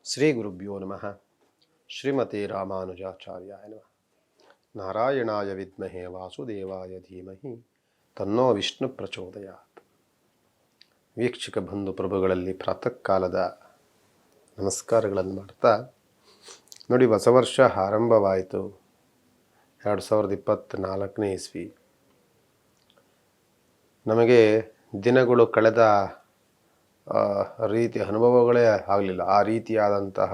ಶ್ರೀ ಗುರುಭ್ಯೋ ನಮಃ. ಶ್ರೀಮತಿ ರಾಮಾನುಜಾಚಾರ್ಯಾಯ ನಮಃ. ನಾರಾಯಣಾಯ ವಿದ್ಮಹೇ ವಾಸುದೇವಾಯ ಧೀಮಹಿ ತನ್ನೋ ವಿಷ್ಣು ಪ್ರಚೋದಯಾತ್. ವೀಕ್ಷಕ ಬಂಧು ಪ್ರಭುಗಳಲ್ಲಿ ಪ್ರಾತಃ ಕಾಲದ ನಮಸ್ಕಾರಗಳನ್ನು ಮಾಡ್ತಾ ನೋಡಿ, ಹೊಸ ವರ್ಷ ಆರಂಭವಾಯಿತು. 2024ನೇ ಇಸ್ವಿ. ನಮಗೆ ದಿನಗಳು ಕಳೆದ ರೀತಿಯ ಅನುಭವಗಳೇ ಆಗಲಿಲ್ಲ. ಆ ರೀತಿಯಾದಂತಹ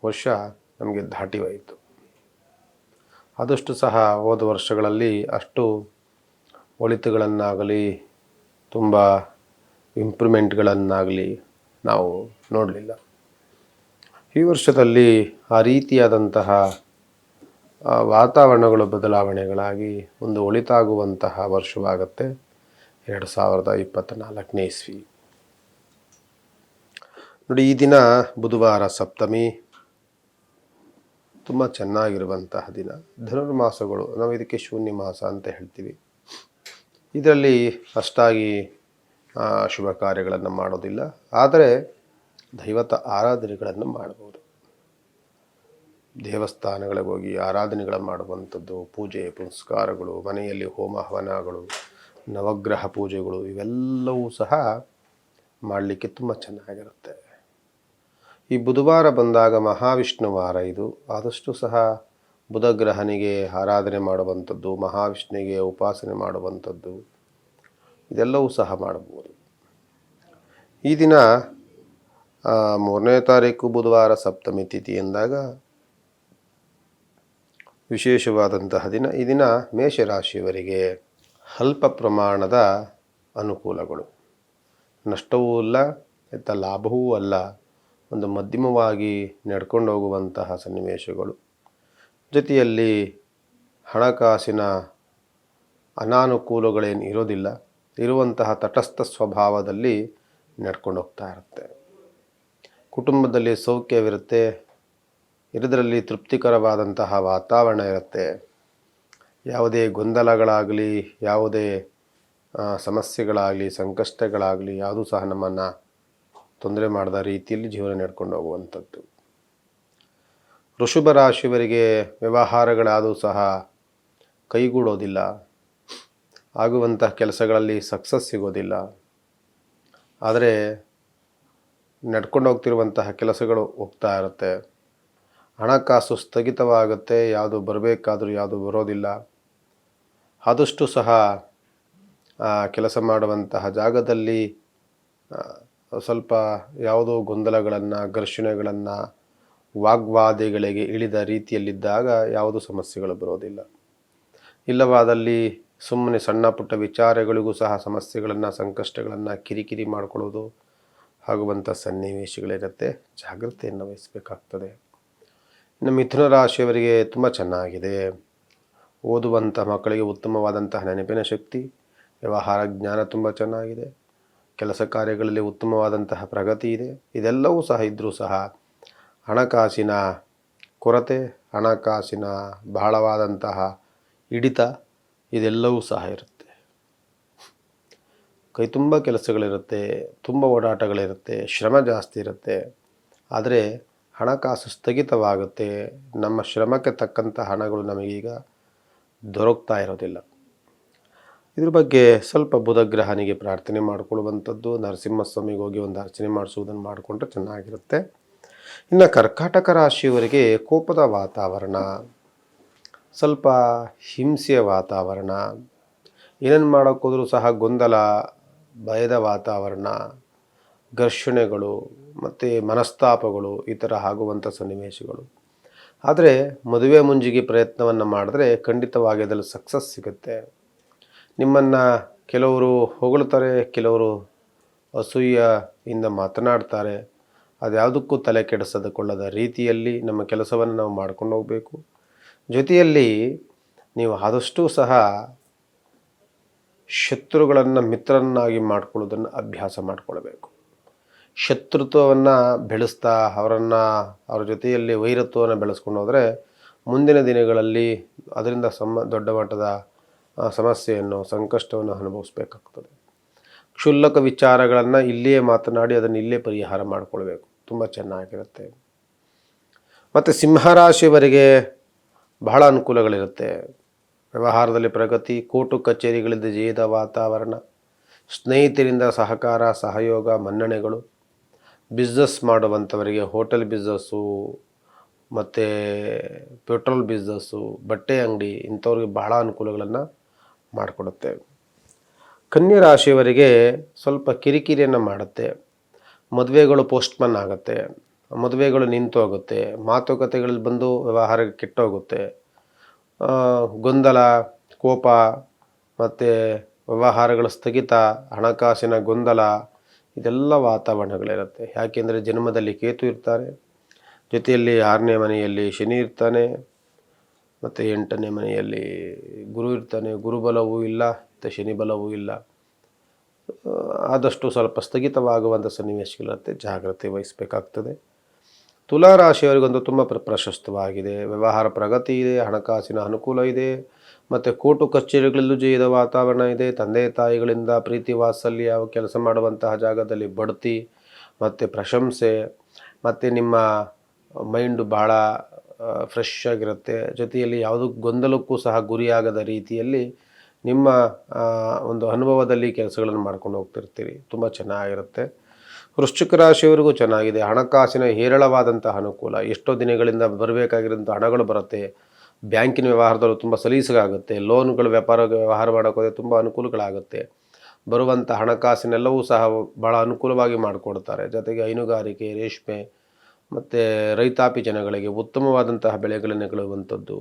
ವರ್ಷ ನಮಗೆ ದಾಟಿ ಹೋಯಿತು. ಆದಷ್ಟು ಸಹ ಹೋದ ವರ್ಷಗಳಲ್ಲಿ ಅಷ್ಟು ಒಳಿತುಗಳನ್ನಾಗಲಿ ತುಂಬ ಇಂಪ್ರೂವ್ಮೆಂಟ್ಗಳನ್ನಾಗಲಿ ನಾವು ನೋಡಲಿಲ್ಲ. ಈ ವರ್ಷದಲ್ಲಿ ಆ ರೀತಿಯಾದಂತಹ ವಾತಾವರಣಗಳು ಬದಲಾವಣೆಗಳಾಗಿ ಒಂದು ಒಳಿತಾಗುವಂತಹ ವರ್ಷವಾಗುತ್ತೆ 2024ನೇ ಇಸ್ವಿ. ನೋಡಿ, ಈ ದಿನ ಬುಧವಾರ ಸಪ್ತಮಿ, ತುಂಬ ಚೆನ್ನಾಗಿರುವಂತಹ ದಿನ. ಧನುರ್ಮಾಸಗಳು, ನಾವು ಇದಕ್ಕೆ ಶೂನ್ಯ ಮಾಸ ಅಂತ ಹೇಳ್ತೀವಿ. ಇದರಲ್ಲಿ ಅಷ್ಟಾಗಿ ಶುಭ ಕಾರ್ಯಗಳನ್ನು ಮಾಡೋದಿಲ್ಲ, ಆದರೆ ದೈವತ ಆರಾಧನೆಗಳನ್ನು ಮಾಡಬಹುದು. ದೇವಸ್ಥಾನಗಳಿಗೆ ಹೋಗಿ ಆರಾಧನೆಗಳನ್ನು ಮಾಡುವಂಥದ್ದು, ಪೂಜೆ ಪುನಸ್ಕಾರಗಳು, ಮನೆಯಲ್ಲಿ ಹೋಮ ಹವನಗಳು, ನವಗ್ರಹ ಪೂಜೆಗಳು, ಇವೆಲ್ಲವೂ ಸಹ ಮಾಡಲಿಕ್ಕೆ ತುಂಬ ಚೆನ್ನಾಗಿರುತ್ತೆ. ಈ ಬುಧವಾರ ಬಂದಾಗ ಮಹಾವಿಷ್ಣು ವಾರ ಇದು. ಆದಷ್ಟು ಸಹ ಬುಧಗ್ರಹನಿಗೆ ಆರಾಧನೆ ಮಾಡುವಂಥದ್ದು, ಮಹಾವಿಷ್ಣುವಿಗೆ ಉಪಾಸನೆ ಮಾಡುವಂಥದ್ದು, ಇದೆಲ್ಲವೂ ಸಹ ಮಾಡಬಹುದು. ಈ ದಿನ 3ನೇ ತಾರೀಕು ಬುಧವಾರ ಸಪ್ತಮಿ ತಿಥಿ ಎಂದಾಗ ವಿಶೇಷವಾದಂತಹ ದಿನ. ಈ ದಿನ ಮೇಷರಾಶಿಯವರಿಗೆ ಅಲ್ಪ ಪ್ರಮಾಣದ ಅನುಕೂಲಗಳು, ನಷ್ಟವೂ ಇಲ್ಲ, ಲಾಭವೂ ಅಲ್ಲ, ಒಂದು ಮಧ್ಯಮವಾಗಿ ನಡ್ಕೊಂಡು ಹೋಗುವಂತಹ ಸನ್ನಿವೇಶಗಳು. ಜೊತೆಯಲ್ಲಿ ಹಣಕಾಸಿನ ಅನಾನುಕೂಲಗಳೇನು ಇರೋದಿಲ್ಲ, ಇರುವಂತಹ ತಟಸ್ಥ ಸ್ವಭಾವದಲ್ಲಿ ನಡ್ಕೊಂಡು ಹೋಗ್ತಾ ಇರುತ್ತೆ. ಕುಟುಂಬದಲ್ಲಿ ಸೌಖ್ಯವಿರುತ್ತೆ, ಇದರಲ್ಲಿ ತೃಪ್ತಿಕರವಾದಂತಹ ವಾತಾವರಣ ಇರುತ್ತೆ. ಯಾವುದೇ ಗೊಂದಲಗಳಾಗಲಿ, ಯಾವುದೇ ಸಮಸ್ಯೆಗಳಾಗಲಿ, ಸಂಕಷ್ಟಗಳಾಗಲಿ ಯಾವುದೂ ಸಹ ನಮ್ಮನ್ನು ತೊಂದರೆ ಮಾಡದ ರೀತಿಯಲ್ಲಿ ಜೀವನ ನಡ್ಕೊಂಡು ಹೋಗುವಂಥದ್ದು. ವೃಷಭ ರಾಶಿಯವರಿಗೆ ವ್ಯವಹಾರಗಳಾದರೂ ಸಹ ಕೈಗೂಡೋದಿಲ್ಲ, ಆಗುವಂತಹ ಕೆಲಸಗಳಲ್ಲಿ ಸಕ್ಸಸ್ ಸಿಗೋದಿಲ್ಲ. ಆದರೆ ನಡ್ಕೊಂಡು ಹೋಗ್ತಿರುವಂತಹ ಕೆಲಸಗಳು ಹೋಗ್ತಾ ಇರುತ್ತೆ. ಹಣಕಾಸು ಸ್ಥಗಿತವಾಗುತ್ತೆ, ಯಾವುದು ಬರಬೇಕಾದರೂ ಯಾವುದು ಬರೋದಿಲ್ಲ. ಆದಷ್ಟು ಸಹ ಕೆಲಸ ಮಾಡುವಂತಹ ಜಾಗದಲ್ಲಿ ಸ್ವಲ್ಪ ಯಾವುದೋ ಗೊಂದಲಗಳನ್ನು, ಘರ್ಷಣೆಗಳನ್ನು, ವಾಗ್ವಾದಿಗಳಿಗೆ ಇಳಿದ ರೀತಿಯಲ್ಲಿದ್ದಾಗ ಯಾವುದೂ ಸಮಸ್ಯೆಗಳು ಬರೋದಿಲ್ಲ. ಇಲ್ಲವಾದಲ್ಲಿ ಸುಮ್ಮನೆ ಸಣ್ಣ ಪುಟ್ಟ ವಿಚಾರಗಳಿಗೂ ಸಹ ಸಮಸ್ಯೆಗಳನ್ನು, ಸಂಕಷ್ಟಗಳನ್ನು, ಕಿರಿಕಿರಿ ಮಾಡಿಕೊಳ್ಳೋದು ಆಗುವಂಥ ಸನ್ನಿವೇಶಗಳಿರುತ್ತೆ. ಜಾಗ್ರತೆಯನ್ನು ವಹಿಸಬೇಕಾಗ್ತದೆ. ಇನ್ನು ಮಿಥುನ ರಾಶಿಯವರಿಗೆ ತುಂಬ ಚೆನ್ನಾಗಿದೆ. ಓದುವಂಥ ಮಕ್ಕಳಿಗೆ ಉತ್ತಮವಾದಂತಹ ನೆನಪಿನ ಶಕ್ತಿ, ವ್ಯವಹಾರ ಜ್ಞಾನ ತುಂಬ ಚೆನ್ನಾಗಿದೆ. ಕೆಲಸ ಕಾರ್ಯಗಳಲ್ಲಿ ಉತ್ತಮವಾದಂತಹ ಪ್ರಗತಿ ಇದೆ. ಇದೆಲ್ಲವೂ ಸಹ ಇದ್ದರೂ ಸಹ ಹಣಕಾಸಿನ ಕೊರತೆ, ಹಣಕಾಸಿನ ಬಹಳವಾದಂತಹ ಹಿಡಿತ, ಇದೆಲ್ಲವೂ ಸಹ ಇರುತ್ತೆ. ಕೈ ತುಂಬ ಕೆಲಸಗಳಿರುತ್ತೆ, ತುಂಬ ಓಡಾಟಗಳಿರುತ್ತೆ, ಶ್ರಮ ಜಾಸ್ತಿ ಇರುತ್ತೆ. ಆದರೆ ಹಣಕಾಸು ಸ್ಥಗಿತವಾಗುತ್ತೆ. ನಮ್ಮ ಶ್ರಮಕ್ಕೆ ತಕ್ಕಂಥ ಹಣಗಳು ನಮಗೀಗ ದೊರಕ್ತಾ ಇರೋದಿಲ್ಲ. ಇದ್ರ ಬಗ್ಗೆ ಸ್ವಲ್ಪ ಬುಧಗ್ರಹನಿಗೆ ಪ್ರಾರ್ಥನೆ ಮಾಡಿಕೊಳ್ಳುವಂಥದ್ದು, ನರಸಿಂಹಸ್ವಾಮಿಗೆ ಹೋಗಿ ಒಂದು ಅರ್ಚನೆ ಮಾಡಿಸುವುದನ್ನು ಮಾಡಿಕೊಂಡ್ರೆ ಚೆನ್ನಾಗಿರುತ್ತೆ. ಇನ್ನು ಕರ್ಕಾಟಕ ರಾಶಿಯವರಿಗೆ ಕೋಪದ ವಾತಾವರಣ, ಸ್ವಲ್ಪ ಹಿಂಸೆಯ ವಾತಾವರಣ, ಏನೇನು ಮಾಡೋಕ್ಕೋದ್ರೂ ಸಹ ಗೊಂದಲ, ಭಯದ ವಾತಾವರಣ, ಘರ್ಷಣೆಗಳು ಮತ್ತು ಮನಸ್ತಾಪಗಳು ಈ ಥರ ಆಗುವಂಥ ಸನ್ನಿವೇಶಗಳು. ಆದರೆ ಮದುವೆ ಮುಂಜಿಗೆ ಪ್ರಯತ್ನವನ್ನು ಮಾಡಿದ್ರೆ ಖಂಡಿತವಾಗಿ ಅದರಲ್ಲಿ ಸಕ್ಸಸ್ ಸಿಗುತ್ತೆ. ನಿಮ್ಮನ್ನು ಕೆಲವರು ಹೊಗಳ್ತಾರೆ, ಕೆಲವರು ಅಸೂಯೆಯಿಂದ ಮಾತನಾಡ್ತಾರೆ. ಅದ್ಯಾವುದಕ್ಕೂ ತಲೆ ಕೆಡಿಸಿಕೊಳ್ಳದ ರೀತಿಯಲ್ಲಿ ನಮ್ಮ ಕೆಲಸವನ್ನು ನಾವು ಮಾಡ್ಕೊಂಡು ಹೋಗಬೇಕು. ಜೊತೆಯಲ್ಲಿ ನೀವು ಆದಷ್ಟು ಸಹ ಶತ್ರುಗಳನ್ನು ಮಿತ್ರರನ್ನಾಗಿ ಮಾಡ್ಕೊಳ್ಳೋದನ್ನು ಅಭ್ಯಾಸ ಮಾಡಿಕೊಳ್ಬೇಕು. ಶತ್ರುತ್ವವನ್ನು ಬೆಳೆಸ್ತಾ ಅವ್ರ ಜೊತೆಯಲ್ಲಿ ವೈರತ್ವವನ್ನು ಬೆಳೆಸ್ಕೊಂಡು ಹೋದರೆ ಮುಂದಿನ ದಿನಗಳಲ್ಲಿ ಅದರಿಂದ ದೊಡ್ಡ ಮಟ್ಟದ ಸಮಸ್ಯೆಯನ್ನು, ಸಂಕಷ್ಟವನ್ನು ಅನುಭವಿಸಬೇಕಾಗ್ತದೆ. ಕ್ಷುಲ್ಲಕ ವಿಚಾರಗಳನ್ನು ಇಲ್ಲಿಯೇ ಮಾತನಾಡಿ ಅದನ್ನು ಇಲ್ಲೇ ಪರಿಹಾರ ಮಾಡಿಕೊಳ್ಬೇಕು. ತುಂಬ ಚೆನ್ನಾಗಿರುತ್ತೆ. ಮತ್ತು ಸಿಂಹರಾಶಿಯವರಿಗೆ ಬಹಳ ಅನುಕೂಲಗಳಿರುತ್ತೆ. ವ್ಯವಹಾರದಲ್ಲಿ ಪ್ರಗತಿ, ಕೋರ್ಟು ಕಚೇರಿಗಳಿಂದ ಜಯದ ವಾತಾವರಣ, ಸ್ನೇಹಿತರಿಂದ ಸಹಕಾರ, ಸಹಯೋಗ, ಮನ್ನಣೆಗಳು. ಬಿಸ್ನೆಸ್ ಮಾಡುವಂಥವರಿಗೆ ಹೋಟೆಲ್ ಬಿಸ್ನೆಸ್ಸು ಮತ್ತು ಪೆಟ್ರೋಲ್ ಬಿಸ್ನೆಸ್ಸು, ಬಟ್ಟೆ ಅಂಗಡಿ ಇಂಥವ್ರಿಗೆ ಬಹಳ ಅನುಕೂಲಗಳನ್ನು ಮಾಡಿಕೊಡುತ್ತೆ. ಕನ್ಯಾ ರಾಶಿಯವರಿಗೆ ಸ್ವಲ್ಪ ಕಿರಿಕಿರಿಯನ್ನು ಮಾಡುತ್ತೆ. ಮದುವೆಗಳು ಪೋಸ್ಟ್ಪೋನ್ ಆಗುತ್ತೆ, ಮದುವೆಗಳು ನಿಂತು ಹೋಗುತ್ತೆ, ಮಾತುಕತೆಗಳಲ್ಲಿ ಬಂದು ವ್ಯವಹಾರ ಕೆಟ್ಟೋಗುತ್ತೆ. ಗೊಂದಲ, ಕೋಪ ಮತ್ತು ವ್ಯವಹಾರಗಳ ಸ್ಥಗಿತ, ಹಣಕಾಸಿನ ಗೊಂದಲ, ಇದೆಲ್ಲ ವಾತಾವರಣಗಳಿರುತ್ತೆ. ಯಾಕೆಂದರೆ ಜನ್ಮದಲ್ಲಿ ಕೇತು ಇರ್ತಾರೆ, ಜೊತೆಯಲ್ಲಿ 6ನೇ ಮನೆಯಲ್ಲಿ ಶನಿ ಇರ್ತಾನೆ, ಮತ್ತು 8ನೇ ಮನೆಯಲ್ಲಿ ಗುರು ಇರ್ತಾನೆ. ಗುರುಬಲವೂ ಇಲ್ಲ ಮತ್ತು ಶನಿ ಬಲವೂ ಇಲ್ಲ. ಆದಷ್ಟು ಸ್ವಲ್ಪ ಸ್ಥಗಿತವಾಗುವಂಥ ಸನ್ನಿವೇಶಗಳಿರುತ್ತೆ, ಜಾಗ್ರತೆ ವಹಿಸಬೇಕಾಗ್ತದೆ. ತುಲಾ ರಾಶಿಯವರಿಗೊಂದು ತುಂಬ ಪ್ರಶಸ್ತವಾಗಿದೆ. ವ್ಯವಹಾರ ಪ್ರಗತಿ ಇದೆ, ಹಣಕಾಸಿನ ಅನುಕೂಲ ಇದೆ, ಮತ್ತು ಕೋರ್ಟು ಕಚೇರಿಗಳಲ್ಲೂ ಜಯದ ವಾತಾವರಣ ಇದೆ. ತಂದೆ ತಾಯಿಗಳಿಂದ ಪ್ರೀತಿ ವಾತ್ಸಲ್ಯ, ಕೆಲಸ ಮಾಡುವಂತಹ ಜಾಗದಲ್ಲಿ ಬಡ್ತಿ ಮತ್ತು ಪ್ರಶಂಸೆ, ಮತ್ತು ನಿಮ್ಮ ಮೈಂಡು ಭಾಳ ಫ್ರೆಶ್ ಆಗಿರುತ್ತೆ. ಜೊತೆಯಲ್ಲಿ ಯಾವುದೂ ಗೊಂದಲಕ್ಕೂ ಸಹ ಗುರಿಯಾಗದ ರೀತಿಯಲ್ಲಿ ನಿಮ್ಮ ಒಂದು ಅನುಭವದಲ್ಲಿ ಕೆಲಸಗಳನ್ನು ಮಾಡ್ಕೊಂಡು ಹೋಗ್ತಿರ್ತೀರಿ. ತುಂಬ ಚೆನ್ನಾಗಿರುತ್ತೆ. ವೃಶ್ಚಿಕ ರಾಶಿಯವರಿಗೂ ಚೆನ್ನಾಗಿದೆ. ಹಣಕಾಸಿನ ಹೇರಳವಾದಂತಹ ಅನುಕೂಲ, ಎಷ್ಟೋ ದಿನಗಳಿಂದ ಬರಬೇಕಾಗಿರೋಂಥ ಹಣಗಳು ಬರುತ್ತೆ. ಬ್ಯಾಂಕಿನ ವ್ಯವಹಾರದಲ್ಲೂ ತುಂಬ ಸಲೀಸಾಗುತ್ತೆ. ಲೋನ್ಗಳು ವ್ಯವಹಾರ ಮಾಡೋಕ್ಕೋದ್ರೆ ತುಂಬ ಅನುಕೂಲಗಳಾಗುತ್ತೆ. ಬರುವಂಥ ಹಣಕಾಸಿನೆಲ್ಲವೂ ಸಹ ಭಾಳ ಅನುಕೂಲವಾಗಿ ಮಾಡಿಕೊಡ್ತಾರೆ. ಜೊತೆಗೆ ಹೈನುಗಾರಿಕೆ, ರೇಷ್ಮೆ ಮತ್ತು ರೈತಾಪಿ ಜನಗಳಿಗೆ ಉತ್ತಮವಾದಂತಹ ಬೆಳೆಗಳನ್ನು ಬೆಳೆಯುವಂಥದ್ದು.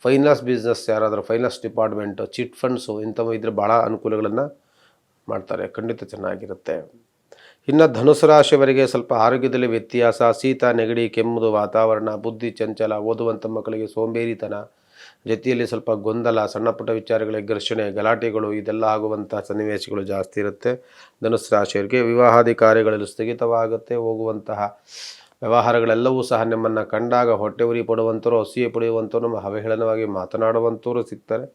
ಫೈನಾನ್ಸ್ ಬಿಸ್ನೆಸ್, ಯಾರಾದರೂ ಫೈನಾನ್ಸ್ ಡಿಪಾರ್ಟ್ಮೆಂಟು, ಚಿಟ್ ಫಂಡ್ಸು ಇಂಥವು ಇದ್ರೆ ಭಾಳ ಅನುಕೂಲಗಳನ್ನು ಮಾಡ್ತಾರೆ. ಖಂಡಿತ ಚೆನ್ನಾಗಿರುತ್ತೆ. ಇನ್ನು ಧನುಸು ರಾಶಿಯವರಿಗೆ ಸ್ವಲ್ಪ ಆರೋಗ್ಯದಲ್ಲಿ ವ್ಯತ್ಯಾಸ, ಶೀತ, ನೆಗಡಿ, ಕೆಮ್ಮುದು ವಾತಾವರಣ, ಬುದ್ಧಿ ಚಂಚಲ, ಓದುವಂಥ ಮಕ್ಕಳಿಗೆ ಸೋಂಬೇರಿತನ, ಜೊತೆಯಲ್ಲಿ ಸ್ವಲ್ಪ ಗೊಂದಲ, ಸಣ್ಣ ಪುಟ್ಟ ವಿಚಾರಗಳಿಗೆ ಘರ್ಷಣೆ, ಗಲಾಟೆಗಳು, ಇದೆಲ್ಲ ಆಗುವಂಥ ಸನ್ನಿವೇಶಗಳು ಜಾಸ್ತಿ ಇರುತ್ತೆ. ಧನುಸು ರಾಶಿಯವರಿಗೆ ವಿವಾಹಾದಿ ಕಾರ್ಯಗಳಲ್ಲಿ ಸ್ಥಗಿತವಾಗುತ್ತೆ. ಹೋಗುವಂತಹ ವ್ಯವಹಾರಗಳೆಲ್ಲವೂ ಸಹ ನಿಮ್ಮನ್ನು ಕಂಡಾಗ ಹೊಟ್ಟೆ ಉರಿ ಪಡುವಂಥವ್ರು, ಅಸೂಯೆ ಪಡೆಯುವಂಥವ್ರು, ನಮ್ಮ ಅವಹೇಳನವಾಗಿ ಮಾತನಾಡುವಂಥವ್ರು ಸಿಗ್ತಾರೆ.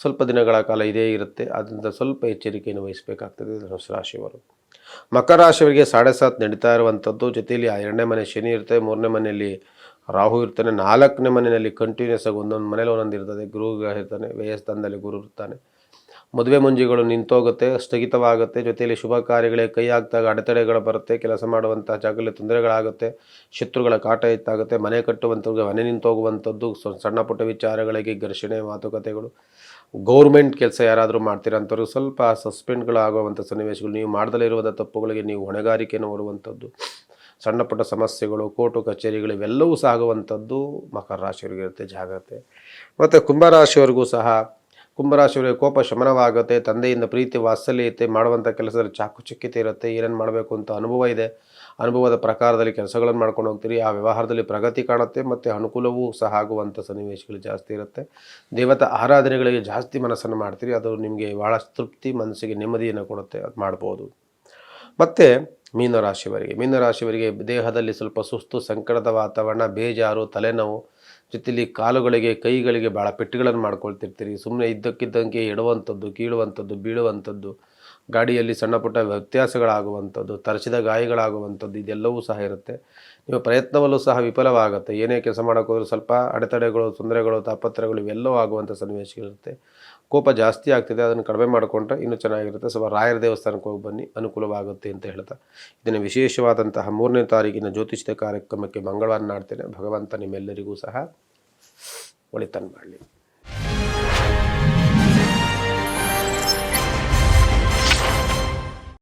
ಸ್ವಲ್ಪ ದಿನಗಳ ಕಾಲ ಇದೇ ಇರುತ್ತೆ. ಅದರಿಂದ ಸ್ವಲ್ಪ ಎಚ್ಚರಿಕೆಯನ್ನು ವಹಿಸಬೇಕಾಗ್ತದೆ ಧನುಸು ರಾಶಿಯವರು. ಮಕರ ರಾಶಿಯವರಿಗೆ 7.5 ನಡೀತಾ ಇರುವಂಥದ್ದು. ಜೊತೆಯಲ್ಲಿ 2ನೇ ಮನೆ ಶನಿ ಇರ್ತದೆ, 3ನೇ ಮನೆಯಲ್ಲಿ ರಾಹು ಇರ್ತಾನೆ, 4ನೇ ಮನೆಯಲ್ಲಿ ಕಂಟಿನ್ಯೂಸ್ ಆಗಿ ಒಂದೊಂದು ಮನೇಲಿ ಒಂದೊಂದು ಇರ್ತದೆ. ಗುರು ಇರ್ತಾನೆ, ವ್ಯಯಸ್ಥಾನದಲ್ಲಿ ಗುರು ಇರ್ತಾನೆ. ಮದುವೆ ಮುಂಜಿಗಳು ನಿಂತೋಗುತ್ತೆ, ಸ್ಥಗಿತವಾಗುತ್ತೆ. ಜೊತೆಯಲ್ಲಿ ಶುಭ ಕಾರ್ಯಗಳಿಗೆ ಕೈ ಹಾಕಿದಾಗ ಅಡೆತಡೆಗಳು ಬರುತ್ತೆ. ಕೆಲಸ ಮಾಡುವಂಥ ಜಾಗದಲ್ಲಿ ತೊಂದರೆಗಳಾಗುತ್ತೆ. ಶತ್ರುಗಳ ಕಾಟ ಹೆಚ್ಚಾಗುತ್ತೆ. ಮನೆ ಕಟ್ಟುವಂಥವ್ರಿಗೆ ಮನೆ ನಿಂತೋಗುವಂಥದ್ದು, ಸಣ್ಣ ಪುಟ್ಟ ವಿಚಾರಗಳಿಗೆ ಘರ್ಷಣೆ, ಮಾತುಕತೆಗಳು. ಗೌರ್ಮೆಂಟ್ ಕೆಲಸ ಯಾರಾದರೂ ಮಾಡ್ತೀರಂಥವ್ರಿಗೆ ಸ್ವಲ್ಪ ಸಸ್ಪೆಂಡ್ಗಳಾಗುವಂಥ ಸನ್ನಿವೇಶಗಳು, ನೀವು ಮಾಡದಲ್ಲೇ ಇರುವಂಥ ತಪ್ಪುಗಳಿಗೆ ನೀವು ಹೊಣೆಗಾರಿಕೆಯನ್ನು ಹೊರುವಂಥದ್ದು, ಸಣ್ಣ ಪುಟ್ಟ ಸಮಸ್ಯೆಗಳು, ಕೋರ್ಟು ಕಚೇರಿಗಳು, ಇವೆಲ್ಲವೂ ಸಾಗುವಂಥದ್ದು ಮಕರ ರಾಶಿಯವರಿಗೆ ಇರುತ್ತೆ, ಜಾಗ್ರತೆ. ಮತ್ತು ಕುಂಭರಾಶಿಯವರಿಗೂ ಸಹ, ಕುಂಭರಾಶಿಯವರಿಗೆ ಕೋಪ ಶಮನವಾಗುತ್ತೆ. ತಂದೆಯಿಂದ ಪ್ರೀತಿ ವಾತ್ಸಲ್ಯತೆ, ಮಾಡುವಂಥ ಕೆಲಸದಲ್ಲಿ ಚಾಕುಚಕ್ಯತೆ ಇರುತ್ತೆ. ಏನೇನು ಮಾಡಬೇಕು ಅಂತ ಅನುಭವ ಇದೆ. ಅನುಭವದ ಪ್ರಕಾರದಲ್ಲಿ ಕೆಲಸಗಳನ್ನು ಮಾಡ್ಕೊಂಡು ಹೋಗ್ತೀರಿ. ಆ ವ್ಯವಹಾರದಲ್ಲಿ ಪ್ರಗತಿ ಕಾಣುತ್ತೆ ಮತ್ತು ಅನುಕೂಲವೂ ಸಹ ಆಗುವಂಥ ಸನ್ನಿವೇಶಗಳು ಜಾಸ್ತಿ ಇರುತ್ತೆ. ದೇವತಾ ಆರಾಧನೆಗಳಿಗೆ ಜಾಸ್ತಿ ಮನಸ್ಸನ್ನು ಮಾಡ್ತೀರಿ. ಅದು ನಿಮಗೆ ಭಾಳ ತೃಪ್ತಿ, ಮನಸ್ಸಿಗೆ ನೆಮ್ಮದಿಯನ್ನು ಕೊಡುತ್ತೆ. ಅದು ಮಾಡ್ಬೋದು. ಮತ್ತು ಮೀನರಾಶಿಯವರಿಗೆ ದೇಹದಲ್ಲಿ ಸ್ವಲ್ಪ ಸುಸ್ತು, ಸಂಕಟದ ವಾತಾವರಣ, ಬೇಜಾರು, ತಲೆನೋವು, ಜೊತೆಯಲ್ಲಿ ಕಾಲುಗಳಿಗೆ, ಕೈಗಳಿಗೆ ಭಾಳ ಪೆಟ್ಟುಗಳನ್ನು ಮಾಡ್ಕೊಳ್ತಿರ್ತೀರಿ. ಸುಮ್ಮನೆ ಇದ್ದಕ್ಕಿದ್ದಂಗೆ ಎಡುವಂಥದ್ದು, ಕೀಳುವಂಥದ್ದು, ಬೀಳುವಂಥದ್ದು, ಗಾಡಿಯಲ್ಲಿ ಸಣ್ಣ ಪುಟ್ಟ ವ್ಯತ್ಯಾಸಗಳಾಗುವಂಥದ್ದು, ತರಚಿದ ಗಾಯಗಳಾಗುವಂಥದ್ದು, ಇದೆಲ್ಲವೂ ಸಹ ಇರುತ್ತೆ. ನಿಮ್ಮ ಪ್ರಯತ್ನವಲ್ಲೂ ಸಹ ವಿಫಲವಾಗುತ್ತೆ. ಏನೇ ಕೆಲಸ ಮಾಡೋಕ್ಕೋದ್ರೂ ಸ್ವಲ್ಪ ಅಡೆತಡೆಗಳು, ತೊಂದರೆಗಳು, ತಾಪತ್ರಗಳು ಇವೆಲ್ಲವೂ ಆಗುವಂಥ ಸನ್ನಿವೇಶಗಳಿರುತ್ತೆ. ಕೋಪ ಜಾಸ್ತಿ ಆಗ್ತಿದೆ, ಅದನ್ನು ಕಡಿಮೆ ಮಾಡಿಕೊಂಡ್ರೆ ಇನ್ನೂ ಚೆನ್ನಾಗಿರುತ್ತೆ. ಸ್ವಲ್ಪ ರಾಯರ ದೇವಸ್ಥಾನಕ್ಕೆ ಹೋಗಿ ಬನ್ನಿ, ಅನುಕೂಲವಾಗುತ್ತೆ ಅಂತ ಹೇಳ್ತಾ ಇದನ್ನು ವಿಶೇಷವಾದಂತಹ 3ನೇ ತಾರೀಕಿನ ಜ್ಯೋತಿಷ್ಯ ಕಾರ್ಯಕ್ರಮಕ್ಕೆ ಮಂಗಳವಾರ ನಾಡ್ತೇನೆ. ಭಗವಂತ ನಿಮ್ಮೆಲ್ಲರಿಗೂ ಸಹ ಒಳಿತನ್ನು ಮಾಡಲಿ.